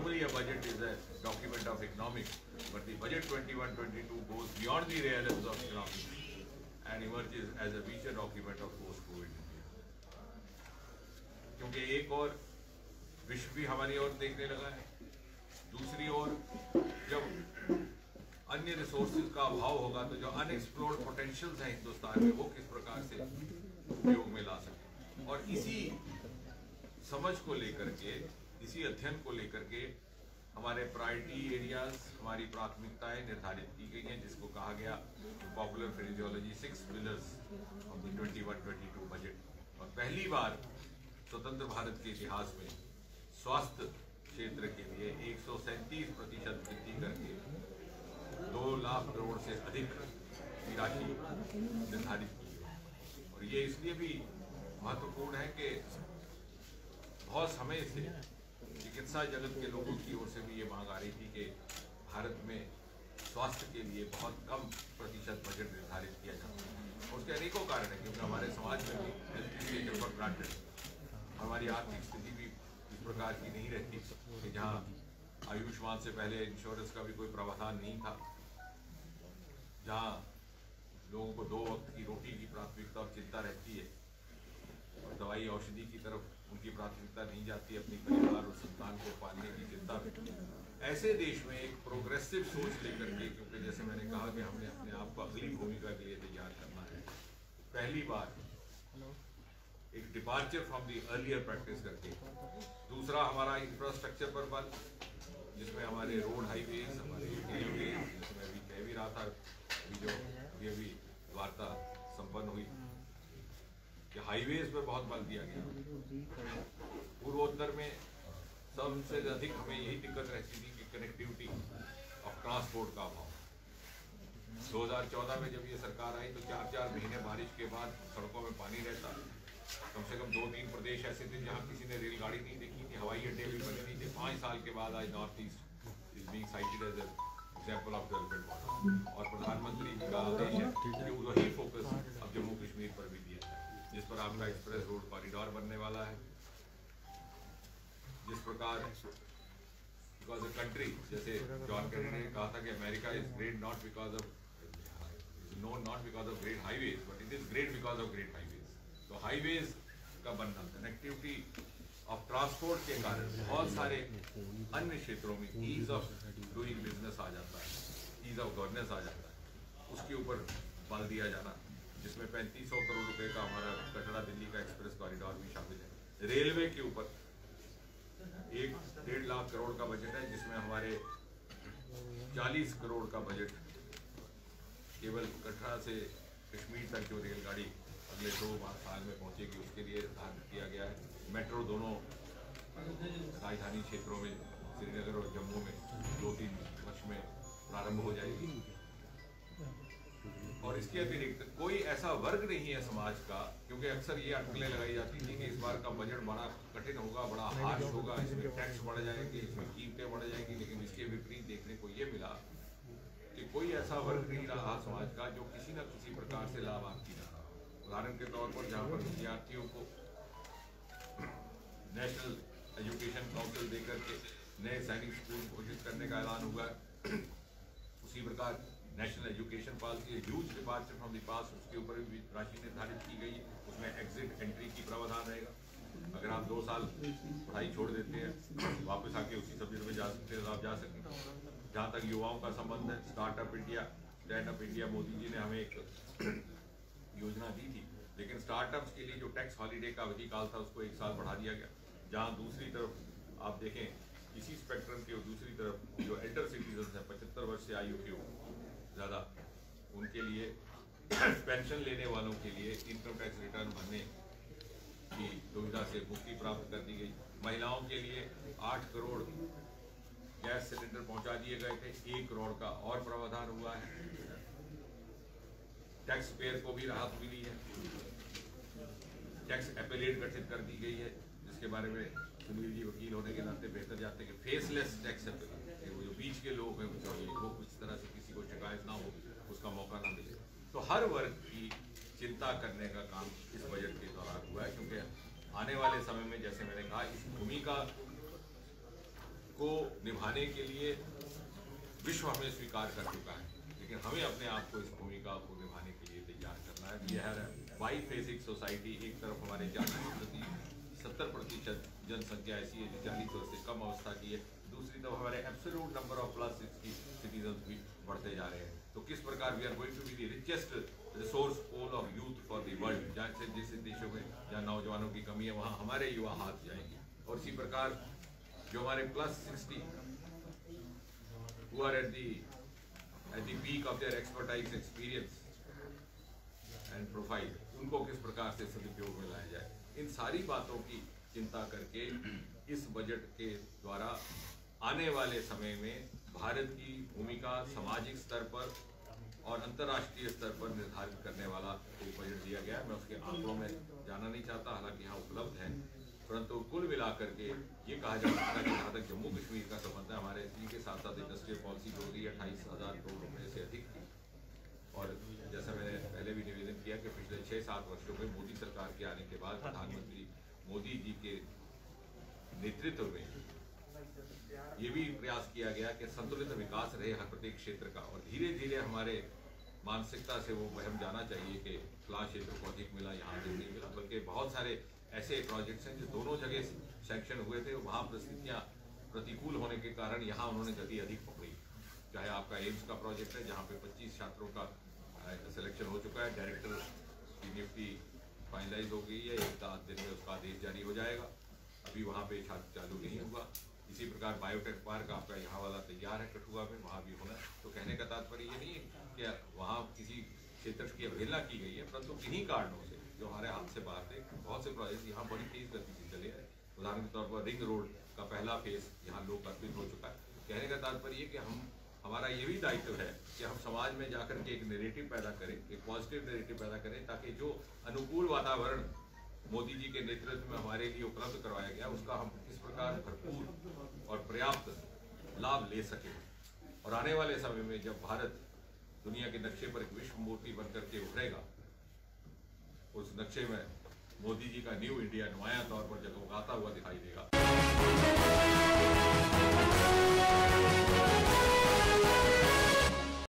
normally a budget is a document of economics, but the budget 21-22 goes beyond the realities of economics and emerges as a feature document of post-COVID India. क्योंकि एक और विश्व भी हमारी ओर देखने लगा है, दूसरी ओर जब अन्य रिसोर्सेज का अभाव होगा तो जो अनएक्सप्लोर्ड पोटेंशियल्स हैं हिंदुस्तान में वो किस प्रकार से उपयोग में ला सके। और इसी समझ को लेकर के, इसी अध्ययन को लेकर के हमारे प्रायोरिटी एरियाज, हमारी प्राथमिकताएं निर्धारित की गई हैं, जिसको कहा गया popular phraseology 6 pillars of the 21-22 budget. और पहली बार स्वतंत्र भारत के इतिहास में स्वास्थ्य क्षेत्र के लिए 137% वृद्धि करके 2 लाख करोड़ से अधिक की राशि निर्धारित की है। और ये इसलिए भी महत्वपूर्ण है कि बहुत समय से चिकित्सा जगत के लोगों की ओर से भी ये मांग आ रही थी कि भारत में स्वास्थ्य के लिए बहुत कम प्रतिशत बजट निर्धारित किया जाता है। और उसके अनेकों कारण हैं, क्योंकि हमारे समाज में भी हेल्थ फॉर ग्रांटेड, हमारी आर्थिक स्थिति भी इस प्रकार की नहीं रहती कि जहाँ आयुष्मान से पहले इंश्योरेंस का भी कोई प्रावधान नहीं था, जहाँ लोगों को 2 वक्त की रोटी की प्राथमिकता और चिंता रहती है और दवाई औषधि की तरफ उनकी प्राथमिकता नहीं जाती अपनी परिवार और संतान को पालने की चिंता में। ऐसे देश में एक प्रोग्रेसिव सोच लेकर के, क्योंकि जैसे मैंने कहा कि हमने अपने आप को अगली भूमिका के लिए तैयार करना है, पहली बार एक departure from the earlier practice करके। दूसरा हमारा इंफ्रास्ट्रक्चर पर बल, जिसमें हमारे रोड हाईवेज, हमारे रेलवे, जिसमें अभी कह भी रहा था अभी वार्ता संपन्न हुई कि हाईवेज पर बहुत बल दिया गया। पूर्वोत्तर में सबसे अधिक हमें यही दिक्कत रहती थी कि कनेक्टिविटी ऑफ ट्रांसपोर्ट का अभाव। 2014 में जब ये सरकार आई तो 4-4 महीने बारिश के बाद सड़कों में पानी रहता। कम से कम 2-3 प्रदेश ऐसे थे जहाँ किसी ने रेलगाड़ी नहीं देखी थी, हवाई अड्डे भी बने नहीं थे। 5 साल के बाद आज North East is being cited as example of development model. और प्रधानमंत्री जी का आदेश है कि वही फोकस अब जम्मू कश्मीर पर भी दिया है, जिस पर आपका एक्सप्रेस रोड कॉरिडोर बनने वाला है। जिस प्रकार बिकॉज अ कंट्री, जैसे जॉन कैनेडी ने कहा था कि America is great not because of great highways, but it is great because of great highways. तो हाईवेज का बनना, कनेक्टिविटी ऑफ ट्रांसपोर्ट के कारण बहुत सारे अन्य क्षेत्रों में ईज ऑफ डूइंग बिजनेस आ जाता है, ईज ऑफ गवर्नेंस आ जाता है, उसके ऊपर बल दिया जाना, जिसमें 3500 करोड़ रुपए का हमारा कटरा दिल्ली का एक्सप्रेस कॉरिडोर भी शामिल है। रेलवे के ऊपर 1.5 लाख करोड़ का बजट है, जिसमें हमारे 40 करोड़ का बजट केवल कटरा से कश्मीर तक जो रेलगाड़ी अगले 2 साल में पहुंचेगी उसके लिए निर्धारित किया गया है। मेट्रो दोनों राजधानी क्षेत्रों में श्रीनगर और जम्मू में 2-3 वर्ष में प्रारंभ हो जाएगी। और इसके अतिरिक्त कोई ऐसा वर्ग नहीं है समाज का, क्योंकि अक्सर ये अटकलें लगाई जाती थी कि इस बार का बजट बड़ा कठिन होगा, बड़ा हार्श होगा, इसमें टैक्स बढ़ जाएंगे, इसमें कीमतें बढ़ जाएंगी। लेकिन इसके विपरीत देखने को ये मिला कि कोई ऐसा वर्ग नहीं रहा समाज का जो किसी न किसी प्रकार से लाभार्थी रहा। उदाहरण के तौर पर जहाँ पर विद्यार्थियों को नेशनल एजुकेशन काउंसिल देकर के नए सैनिक स्कूल घोषित करने का ऐलान हुआ, उसी प्रकार national education policy huge departure from the past, उसके ऊपर भी राशि निर्धारित की गई है। उसमें एग्जिट एंट्री की प्रावधान रहेगा। अगर आप 2 साल पढ़ाई छोड़ देते हैं, वापस आके उसी सब्जेक्ट में जा सकते हैं, तो आप जा सकते हैं। जहाँ तक युवाओं का संबंध है, startup India, stand up India, Modi ji ने हमें एक योजना दी थी, लेकिन स्टार्टअप्स के लिए जो टैक्स हॉलीडे का अवधि काल था उसको 1 साल बढ़ा दिया गया। जहाँ दूसरी तरफ आप देखें इसी स्पेक्ट्रम के दूसरी तरफ जो एल्डर सिटीजन हैं, 75 वर्ष से आयु के ज़्यादा, उनके लिए पेंशन लेने वालों के लिए इनकम टैक्स रिटर्न भरने की दुविधा से मुक्ति प्राप्त कर दी गई। महिलाओं के लिए 8 करोड़ गैस सिलेंडर पहुंचा दिए गए थे, 1 करोड़ का और प्रावधान हुआ है। टैक्स पेयर को भी राहत मिली है। टैक्स एपेलेट गठित कर दी गई है, जिसके बारे में सुनील जी वकील होने के नाते बेहतर जानते हैं कि फेसलेस टैक्स एपेलेट, वो जो बीच के लोग हैं वो कुछ तरह से किसी को शिकायत ना हो, उसका मौका ना मिले। तो हर वर्ग की चिंता करने का काम इस बजट के दौरान हुआ है, क्योंकि आने वाले समय में जैसे मैंने कहा इस भूमि का को निभाने के लिए विश्व हमें स्वीकार कर चुका है, लेकिन हमें अपने आप को इस भूमिका को निभाने के लिए तैयार करना है। We are biphasic society. एक तरफ हमारे 70% जनसंख्या ऐसी है जो 40 वर्ष से कम अवस्था की है, दूसरी तरफ हमारे एब्सोल्यूट नंबर ऑफ +60 सिटीजन भी बढ़ते जा रहे हैं। तो किस प्रकार we are going to be the richest resource pool of youth for the world. जहाँ से जिस देशों में जहाँ नौजवानों की कमी है वहाँ हमारे युवा हाथ जाएंगे। और इसी प्रकार जो हमारे +60 who are at the peak of their expertise, experience and profile, उनको किस प्रकार से सदुपयोग में लाया जाए, इन सारी बातों की चिंता करके इस बजट के द्वारा आने वाले समय में भारत की भूमिका सामाजिक स्तर पर और अंतर्राष्ट्रीय स्तर पर निर्धारित करने वाला एक बजट दिया गया है। मैं उसके आंकड़ों में जाना नहीं चाहता, हालांकि यहाँ उपलब्ध है, परंतु कुल मिलाकर के ये कहा जा सकता है कि जहाँ तक जम्मू कश्मीर का संबंध है, हमारे इसी के साथ साथ इंडस्ट्रियल पॉलिसी जो होगी 28,000 करोड़ रुपये से अधिक थी। और जैसा मैंने पहले भी निवेदन किया कि पिछले 6-7 वर्षों में मोदी सरकार के आने के बाद प्रधानमंत्री मोदी जी के नेतृत्व में ये भी प्रयास किया गया कि संतुलित विकास रहे हर प्रत्येक क्षेत्र का। और धीरे धीरे हमारे मानसिकता से वो वहम जाना चाहिए कि फलां क्षेत्र को अधिक मिला, यहाँ अधिक नहीं मिला, बल्कि बहुत सारे ऐसे प्रोजेक्ट्स हैं जो दोनों जगह सैंक्शन हुए थे, वहाँ परिस्थितियाँ प्रतिकूल होने के कारण यहाँ उन्होंने गति अधिक पकड़ी। चाहे आपका एम्स का प्रोजेक्ट है जहाँ पे 25 छात्रों का सिलेक्शन हो चुका है, डायरेक्टर की नियुक्ति फाइनलाइज हो गई है, 1 दिन में उसका आदेश जारी हो जाएगा, अभी वहाँ पे छात्र चालू नहीं हुआ। इसी प्रकार बायोटेक पार्क आपका यहाँ वाला तैयार है कठुआ में, वहाँ भी होना। तो कहने का तात्पर्य ये नहीं है कि वहाँ किसी क्षेत्र की अवहेलना की गई है, परंतु किन्हीं कारणों से जो हमारे हाथ से बाहर थे, बहुत से प्रोजेक्ट यहाँ बड़ी तेज गति से चले हैं। उदाहरण के तौर पर रिंग रोड का पहला फेज यहाँ लोकार्पित हो चुका है। कहने का तात्पर्य ये कि हमारा ये भी दायित्व है कि हम समाज में जाकर के एक नैरेटिव पैदा करें, एक पॉजिटिव नैरेटिव पैदा करें, ताकि जो अनुकूल वातावरण मोदी जी के नेतृत्व में हमारे लिए उपलब्ध करवाया गया उसका हम किस प्रकार भरपूर और पर्याप्त लाभ ले सकें। और आने वाले समय में जब भारत दुनिया के नक्शे पर एक विश्व मूर्ति बनकर के उभरेगा, उस नक्शे में मोदी जी का न्यू इंडिया नुमाया तौर पर जगमगाता हुआ दिखाई देगा।